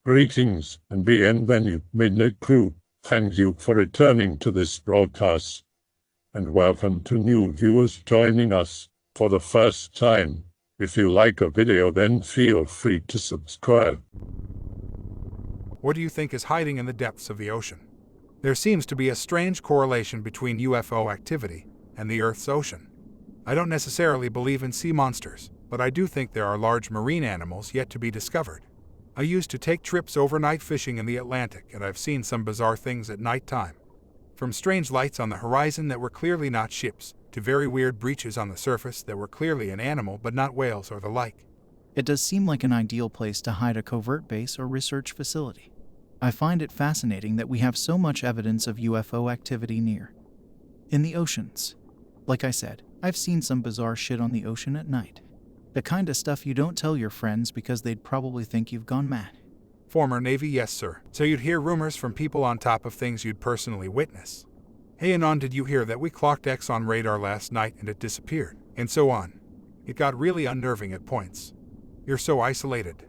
Greetings and bienvenue, midnight crew. Thank you for returning to this broadcast, and welcome to new viewers joining us for the first time. If you like a video, then feel free to subscribe. What do you think is hiding in the depths of the ocean? There seems to be a strange correlation between UFO activity and the Earth's ocean. I don't necessarily believe in sea monsters, but I do think there are large marine animals yet to be discovered. I used to take trips overnight fishing in the Atlantic, and I've seen some bizarre things at night time. From strange lights on the horizon that were clearly not ships, to very weird breaches on the surface that were clearly an animal but not whales or the like. It does seem like an ideal place to hide a covert base or research facility. I find it fascinating that we have so much evidence of UFO activity in the oceans. Like I said, I've seen some bizarre shit on the ocean at night. The kind of stuff you don't tell your friends because they'd probably think you've gone mad. Former Navy, yes sir. So you'd hear rumors from people on top of things you'd personally witness. Hey Anon, did you hear that we clocked X on radar last night and it disappeared? And so on. It got really unnerving at points. You're so isolated.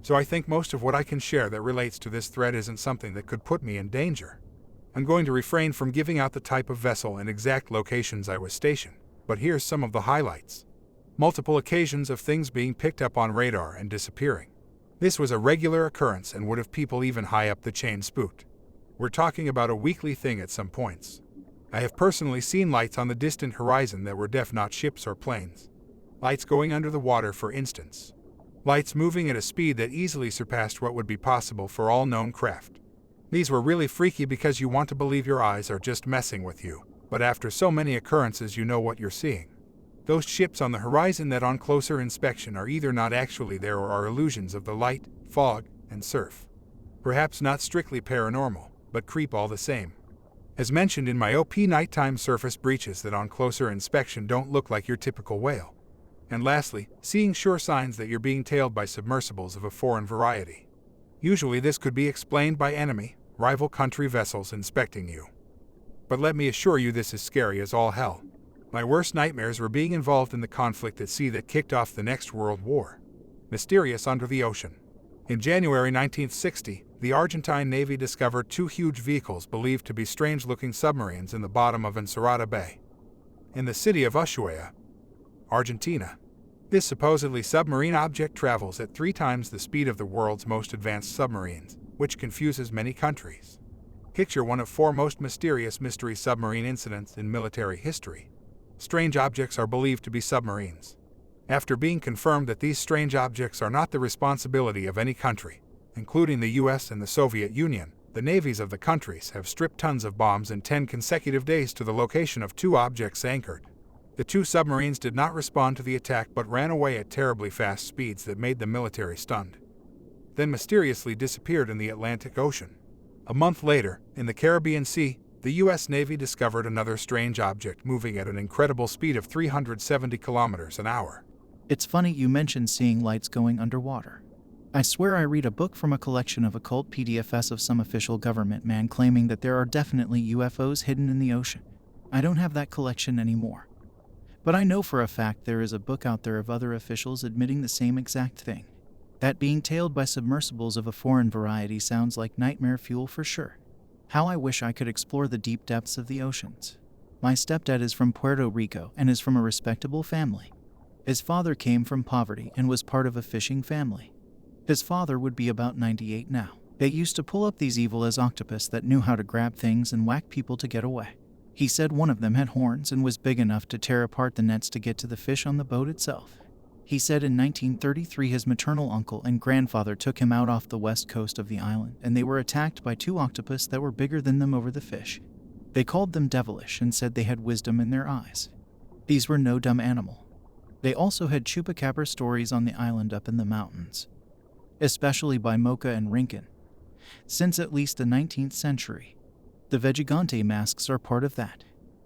So I think most of what I can share that relates to this thread isn't something that could put me in danger. I'm going to refrain from giving out the type of vessel and exact locations I was stationed, but here's some of the highlights. Multiple occasions of things being picked up on radar and disappearing. This was a regular occurrence and would have people even high up the chain spooked. We're talking about a weekly thing at some points. I have personally seen lights on the distant horizon that were definitely not ships or planes. Lights going under the water, for instance. Lights moving at a speed that easily surpassed what would be possible for all known craft. These were really freaky because you want to believe your eyes are just messing with you, but after so many occurrences you know what you're seeing. Those ships on the horizon that on closer inspection are either not actually there or are illusions of the light, fog, and surf. Perhaps not strictly paranormal, but creep all the same. As mentioned in my OP, nighttime surface breaches that on closer inspection don't look like your typical whale. And lastly, seeing sure signs that you're being tailed by submersibles of a foreign variety. Usually this could be explained by enemy, rival country vessels inspecting you. But let me assure you this is scary as all hell. My worst nightmares were being involved in the conflict at sea that kicked off the next World War. Mysterious under the ocean. In January 1960, the Argentine Navy discovered two huge vehicles believed to be strange-looking submarines in the bottom of Ensenada Bay, in the city of Ushuaia, Argentina. This supposedly submarine object travels at 3 times the speed of the world's most advanced submarines, which confuses many countries. Picture one of 4 most mysterious mystery submarine incidents in military history. Strange objects are believed to be submarines. After being confirmed that these strange objects are not the responsibility of any country, including the US and the Soviet Union, the navies of the countries have stripped tons of bombs in 10 consecutive days to the location of 2 objects anchored. The 2 submarines did not respond to the attack but ran away at terribly fast speeds that made the military stunned. Then mysteriously disappeared in the Atlantic Ocean. A month later, in the Caribbean Sea, the US Navy discovered another strange object moving at an incredible speed of 370 kilometers an hour. It's funny you mentioned seeing lights going underwater. I swear I read a book from a collection of occult PDFs of some official government man claiming that there are definitely UFOs hidden in the ocean. I don't have that collection anymore. But I know for a fact there is a book out there of other officials admitting the same exact thing. That being tailed by submersibles of a foreign variety sounds like nightmare fuel for sure. How I wish I could explore the deep depths of the oceans. My stepdad is from Puerto Rico and is from a respectable family. His father came from poverty and was part of a fishing family. His father would be about 98 now. They used to pull up these evil as octopus that knew how to grab things and whack people to get away. He said one of them had horns and was big enough to tear apart the nets to get to the fish on the boat itself. He said in 1933 his maternal uncle and grandfather took him out off the west coast of the island and they were attacked by 2 octopus that were bigger than them over the fish. They called them devilish and said they had wisdom in their eyes. These were no dumb animal. They also had chupacabra stories on the island up in the mountains, especially by Mocha and Rincon. Since at least the 19th century, the Vegigante masks are part of that.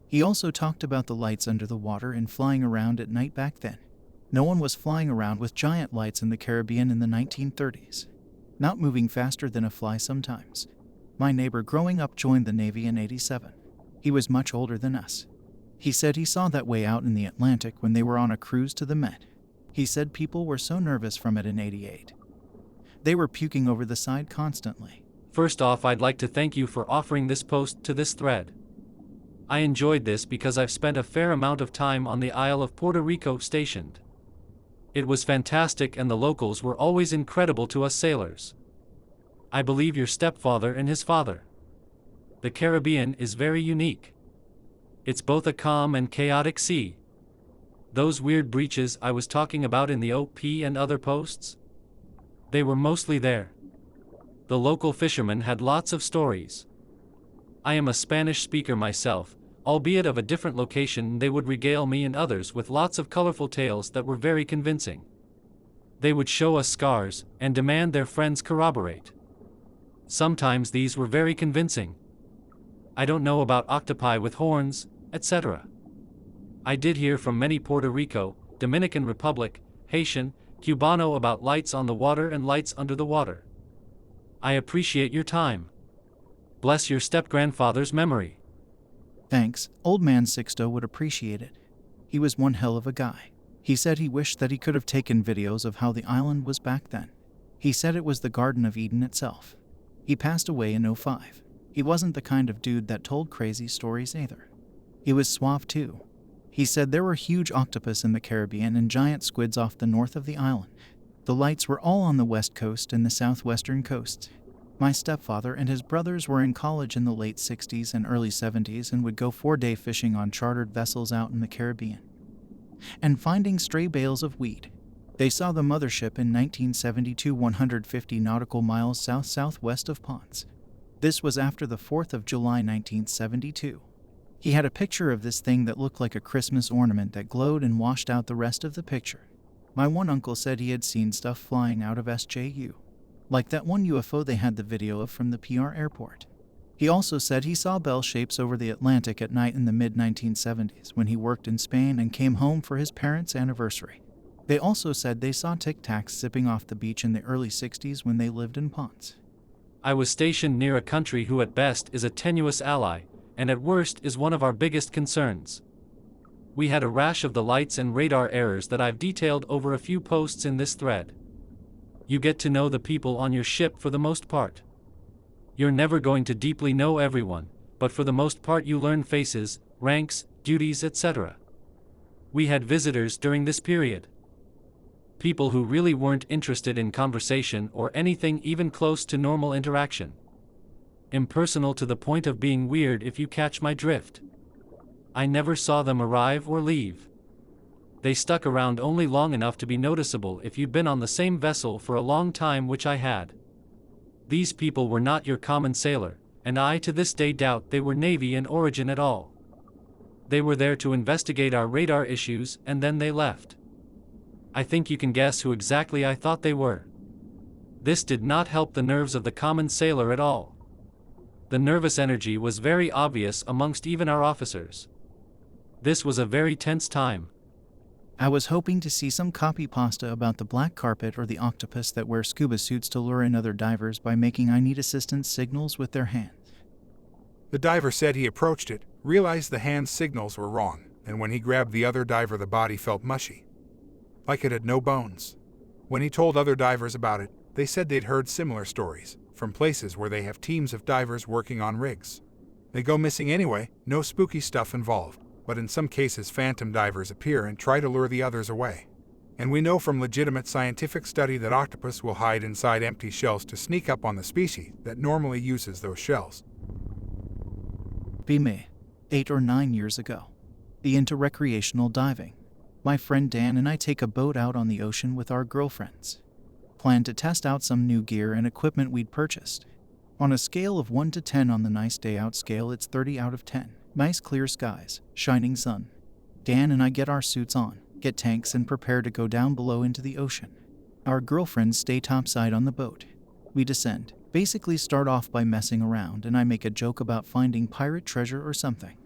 He also talked about the lights under the water and flying around at night back then. No one was flying around with giant lights in the Caribbean in the 1930s. Not moving faster than a fly sometimes. My neighbor growing up joined the Navy in '87. He was much older than us. He said he saw that way out in the Atlantic when they were on a cruise to the Med. He said people were so nervous from it in '88. They were puking over the side constantly. First off, I'd like to thank you for offering this post to this thread. I enjoyed this because I've spent a fair amount of time on the Isle of Puerto Rico stationed. It was fantastic and the locals were always incredible to us sailors. I believe your stepfather and his father. The Caribbean is very unique. It's both a calm and chaotic sea. Those weird breaches I was talking about in the OP and other posts? They were mostly there. The local fishermen had lots of stories. I am a Spanish speaker myself, albeit of a different location. They would regale me and others with lots of colorful tales that were very convincing. They would show us scars and demand their friends corroborate. Sometimes these were very convincing. I don't know about octopi with horns, etc. I did hear from many Puerto Rico, Dominican Republic, Haitian, Cubano about lights on the water and lights under the water. I appreciate your time. Bless your step-grandfather's memory. Thanks, old man Sixto would appreciate it. He was one hell of a guy. He said he wished that he could have taken videos of how the island was back then. He said it was the Garden of Eden itself. He passed away in 2005. He wasn't the kind of dude that told crazy stories either. He was suave too. He said there were huge octopus in the Caribbean and giant squids off the north of the island. The lights were all on the west coast and the southwestern coasts. My stepfather and his brothers were in college in the late 60s and early 70s and would go 4-day fishing on chartered vessels out in the Caribbean and finding stray bales of weed. They saw the mothership in 1972 150 nautical miles south-southwest of Ponce. This was after the 4th of July 1972. He had a picture of this thing that looked like a Christmas ornament that glowed and washed out the rest of the picture. My one uncle said he had seen stuff flying out of SJU, like that one UFO they had the video of from the PR airport. He also said he saw bell shapes over the Atlantic at night in the mid-1970s when he worked in Spain and came home for his parents' anniversary. They also said they saw Tic Tacs zipping off the beach in the early 60s when they lived in Ponce. I was stationed near a country who at best is a tenuous ally, and at worst is one of our biggest concerns. We had a rash of the lights and radar errors that I've detailed over a few posts in this thread. You get to know the people on your ship for the most part. You're never going to deeply know everyone, but for the most part you learn faces, ranks, duties, etc. We had visitors during this period. People who really weren't interested in conversation or anything even close to normal interaction. Impersonal to the point of being weird, if you catch my drift. I never saw them arrive or leave. They stuck around only long enough to be noticeable if you'd been on the same vessel for a long time, which I had. These people were not your common sailor, and I to this day doubt they were Navy in origin at all. They were there to investigate our radar issues and then they left. I think you can guess who exactly I thought they were. This did not help the nerves of the common sailor at all. The nervous energy was very obvious amongst even our officers. This was a very tense time. I was hoping to see some copy pasta about the black carpet or the octopus that wear scuba suits to lure in other divers by making I need assistance signals with their hands. The diver said he approached it, realized the hand signals were wrong, and when he grabbed the other diver the body felt mushy, like it had no bones. When he told other divers about it, they said they'd heard similar stories from places where they have teams of divers working on rigs. They go missing anyway, no spooky stuff involved, but in some cases phantom divers appear and try to lure the others away. And we know from legitimate scientific study that octopus will hide inside empty shells to sneak up on the species that normally uses those shells. Be me, 8 or 9 years ago. Be into recreational diving. My friend Dan and I take a boat out on the ocean with our girlfriends. Plan to test out some new gear and equipment we'd purchased. On a scale of 1 to 10 on the nice day out scale, it's 30 out of 10. Nice clear skies, shining sun. Dan and I get our suits on, get tanks and prepare to go down below into the ocean. Our girlfriends stay topside on the boat. We descend, basically start off by messing around and I make a joke about finding pirate treasure or something.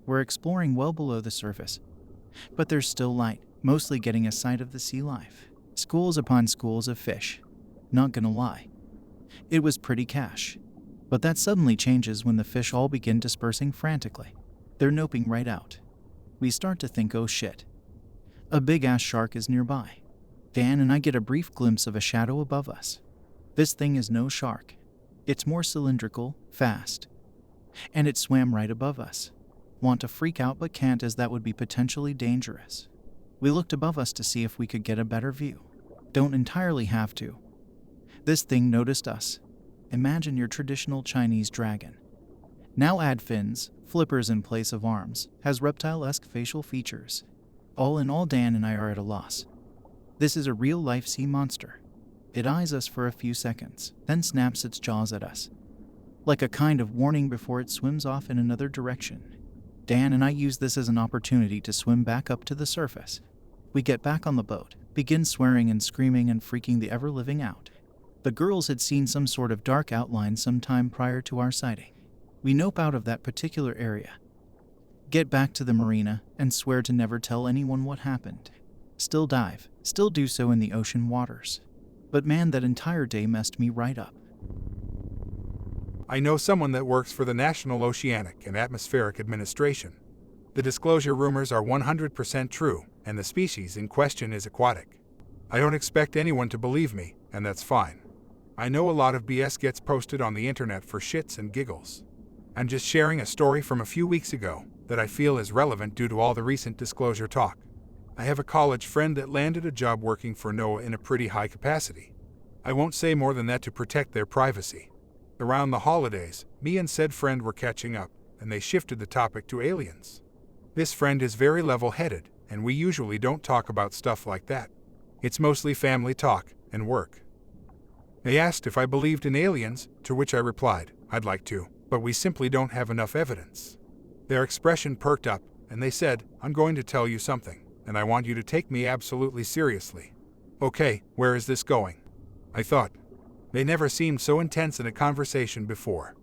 We're exploring well below the surface, but there's still light, mostly getting a sight of the sea life. Schools upon schools of fish. Not gonna lie. It was pretty cash. But that suddenly changes when the fish all begin dispersing frantically. They're noping right out. We start to think, oh shit. A big-ass shark is nearby. Dan and I get a brief glimpse of a shadow above us. This thing is no shark. It's more cylindrical, fast. And it swam right above us. Want to freak out but can't, as that would be potentially dangerous. We looked above us to see if we could get a better view. Don't entirely have to. This thing noticed us. Imagine your traditional Chinese dragon. Now add fins, flippers in place of arms, has reptile-esque facial features. All in all, Dan and I are at a loss. This is a real-life sea monster. It eyes us for a few seconds, then snaps its jaws at us, like a kind of warning before it swims off in another direction. Dan and I use this as an opportunity to swim back up to the surface. We get back on the boat, begin swearing and screaming and freaking the ever-living out. The girls had seen some sort of dark outline sometime prior to our sighting. We nope out of that particular area, get back to the marina, and swear to never tell anyone what happened. Still dive, still do so in the ocean waters. But man, that entire day messed me right up. I know someone that works for the National Oceanic and Atmospheric Administration. The disclosure rumors are 100% true, and the species in question is aquatic. I don't expect anyone to believe me, and that's fine. I know a lot of BS gets posted on the internet for shits and giggles. I'm just sharing a story from a few weeks ago that I feel is relevant due to all the recent disclosure talk. I have a college friend that landed a job working for NOAA in a pretty high capacity. I won't say more than that to protect their privacy. Around the holidays, me and said friend were catching up, and they shifted the topic to aliens. This friend is very level-headed, and we usually don't talk about stuff like that. It's mostly family talk and work. They asked if I believed in aliens, to which I replied, I'd like to, but we simply don't have enough evidence. Their expression perked up, and they said, I'm going to tell you something, and I want you to take me absolutely seriously. Okay, where is this going? I thought. They never seemed so intense in a conversation before.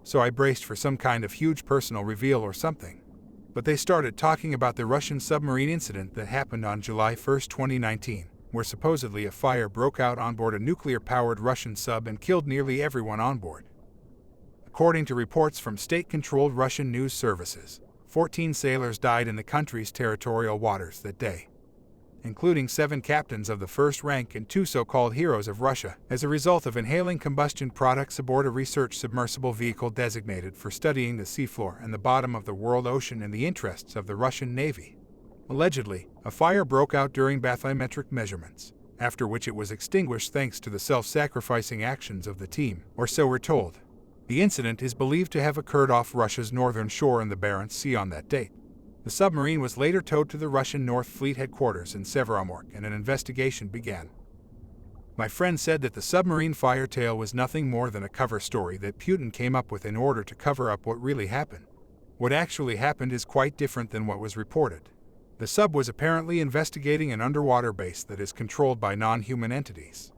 So I braced for some kind of huge personal reveal or something. But they started talking about the Russian submarine incident that happened on July 1, 2019, where supposedly a fire broke out on board a nuclear-powered Russian sub and killed nearly everyone on board. According to reports from state-controlled Russian news services, 14 sailors died in the country's territorial waters that day, including 7 captains of the first rank and 2 so-called heroes of Russia, as a result of inhaling combustion products aboard a research submersible vehicle designated for studying the seafloor and the bottom of the world ocean in the interests of the Russian Navy. Allegedly, a fire broke out during bathymetric measurements, after which it was extinguished thanks to the self-sacrificing actions of the team, or so we're told. The incident is believed to have occurred off Russia's northern shore in the Barents Sea on that date. The submarine was later towed to the Russian North Fleet headquarters in Severomorsk, and an investigation began. My friend said that the submarine fire tale was nothing more than a cover story that Putin came up with in order to cover up what really happened. What actually happened is quite different than what was reported. The sub was apparently investigating an underwater base that is controlled by non-human entities.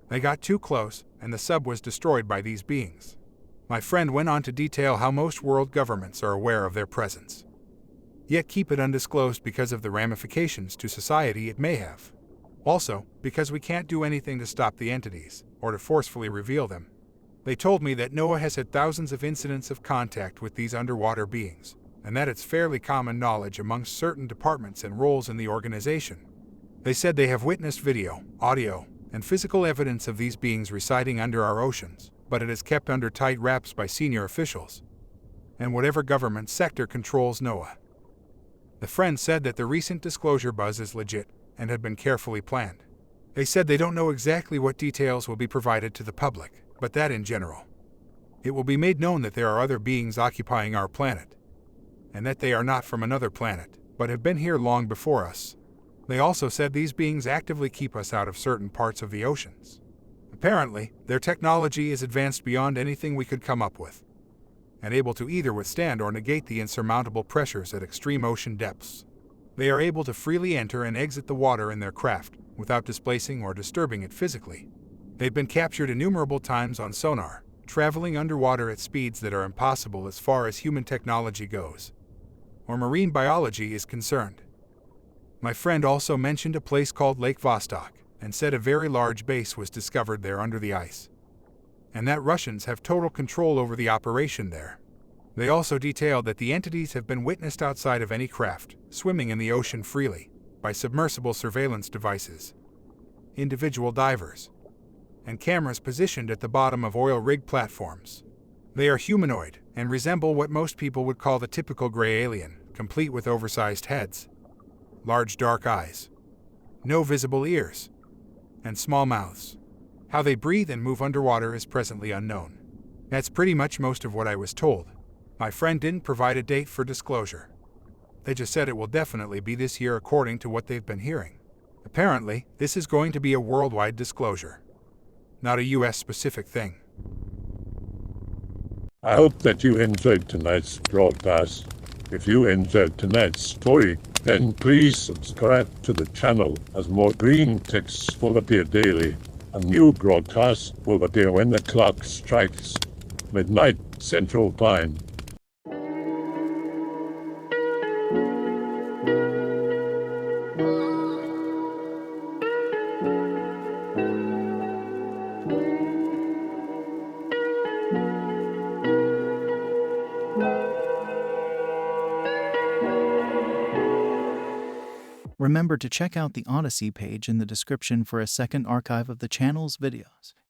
They got too close, and the sub was destroyed by these beings. My friend went on to detail how most world governments are aware of their presence, yet keep it undisclosed because of the ramifications to society it may have. Also, because we can't do anything to stop the entities, or to forcefully reveal them. They told me that NOAA has had thousands of incidents of contact with these underwater beings, and that it's fairly common knowledge amongst certain departments and roles in the organization. They said they have witnessed video, audio, and physical evidence of these beings residing under our oceans, but it is kept under tight wraps by senior officials and whatever government sector controls NOAA. The friend said that the recent disclosure buzz is legit and had been carefully planned. They said they don't know exactly what details will be provided to the public, but that in general, it will be made known that there are other beings occupying our planet, and that they are not from another planet, but have been here long before us. They also said these beings actively keep us out of certain parts of the oceans. Apparently, their technology is advanced beyond anything we could come up with, and able to either withstand or negate the insurmountable pressures at extreme ocean depths. They are able to freely enter and exit the water in their craft, without displacing or disturbing it physically. They've been captured innumerable times on sonar, traveling underwater at speeds that are impossible as far as human technology goes, or marine biology is concerned. My friend also mentioned a place called Lake Vostok, and said a very large base was discovered there under the ice, and that Russians have total control over the operation there. They also detailed that the entities have been witnessed outside of any craft, swimming in the ocean freely, by submersible surveillance devices, individual divers, and cameras positioned at the bottom of oil rig platforms. They are humanoid and resemble what most people would call the typical gray alien, complete with oversized heads, large dark eyes, no visible ears, and small mouths. How they breathe and move underwater is presently unknown. That's pretty much most of what I was told. My friend didn't provide a date for disclosure. They just said it will definitely be this year according to what they've been hearing. Apparently, this is going to be a worldwide disclosure, not a US-specific thing. I hope that you enjoyed tonight's broadcast. If you enjoyed tonight's story, then please subscribe to the channel as more green texts will appear daily. A new broadcast will appear when the clock strikes midnight Central Time. Remember to check out the Odyssey page in the description for a second archive of the channel's videos.